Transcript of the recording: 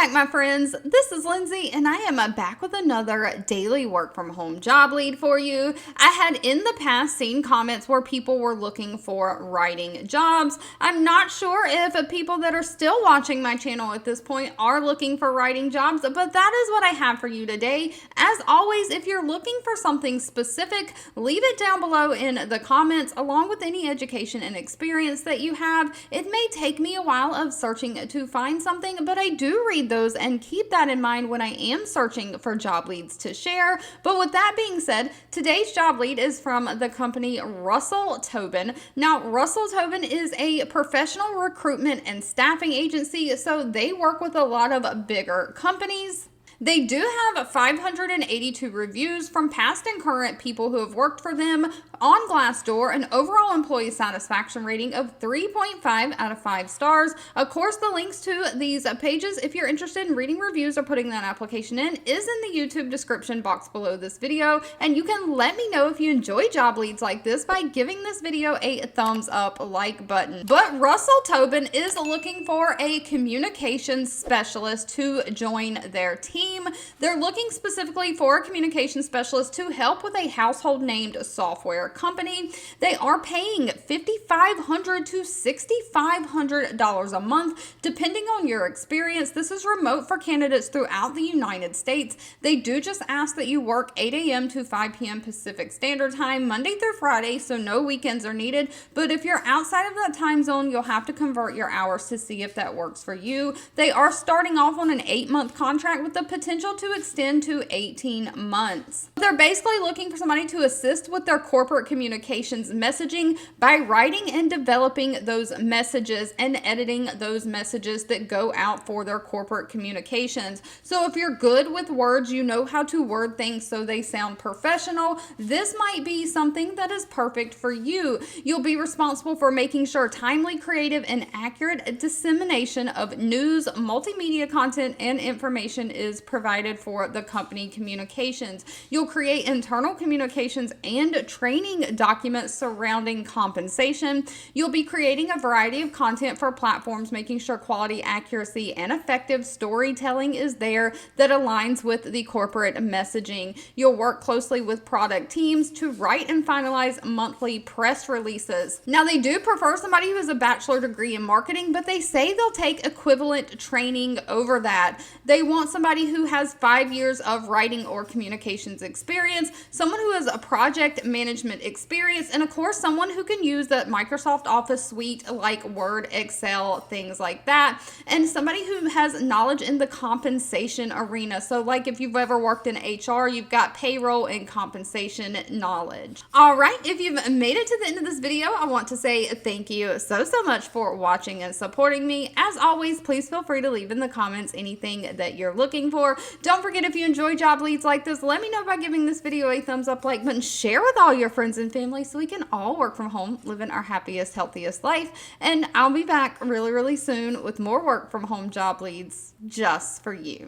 back, my friends. This is Lindsay, and I am back with another daily work from home job lead for you. I had in the past seen comments where people were looking for writing jobs. I'm not sure if people that are still watching my channel at this point are looking for writing jobs, but that is what I have for you today. As always, if you're looking for something specific, leave it down below in the comments along with any education and experience that you have. It may take me a while of searching to find something, but I do read those and keep that in mind when I am searching for job leads to share. But with that being said, today's job lead is from the company Russell Tobin. Now, Russell Tobin is a professional recruitment and staffing agency, so they work with a lot of bigger companies. They do have 582 reviews from past and current people who have worked for them on Glassdoor, an overall employee satisfaction rating of 3.5 out of 5 stars. Of course, the links to these pages, if you're interested in reading reviews or putting that application in, is in the YouTube description box below this video. And you can let me know if you enjoy job leads like this by giving this video a thumbs up like button. But Russell Tobin is looking for a communications specialist to join their team. They're looking specifically for a communication specialist to help with a household named software company. They are paying $5,500 to $6,500 a month, depending on your experience. This is remote for candidates throughout the United States. They do just ask that you work 8 a.m. to 5 p.m. Pacific Standard Time, Monday through Friday, so no weekends are needed. But if you're outside of that time zone, you'll have to convert your hours to see if that works for you. They are starting off on an 8-month contract with the potential to extend to 18 months. They're basically looking for somebody to assist with their corporate communications messaging by writing and developing those messages and editing those messages that go out for their corporate communications. So if you're good with words, you know how to word things so they sound professional, this might be something that is perfect for you. You'll be responsible for making sure timely, creative, and accurate dissemination of news, multimedia content, and information is provided for the company communications. You'll create internal communications and training documents surrounding compensation. You'll be creating a variety of content for platforms, making sure quality, accuracy, and effective storytelling is there that aligns with the corporate messaging. You'll work closely with product teams to write and finalize monthly press releases. Now, they do prefer somebody who has a bachelor degree in marketing, but they say they'll take equivalent training over that. They want somebody who has 5 years of writing or communications experience, someone who has a project management experience, and of course, someone who can use the Microsoft Office suite like Word, Excel, things like that, and somebody who has knowledge in the compensation arena. So like if you've ever worked in HR, you've got payroll and compensation knowledge. All right, if you've made it to the end of this video, I want to say thank you so much for watching and supporting me. As always, please feel free to leave in the comments anything that you're looking for. Don't forget, if you enjoy job leads like this, let me know by giving this video a thumbs up, like button, share with all your friends and family so we can all work from home, living our happiest, healthiest life. And I'll be back really soon with more work from home job leads just for you.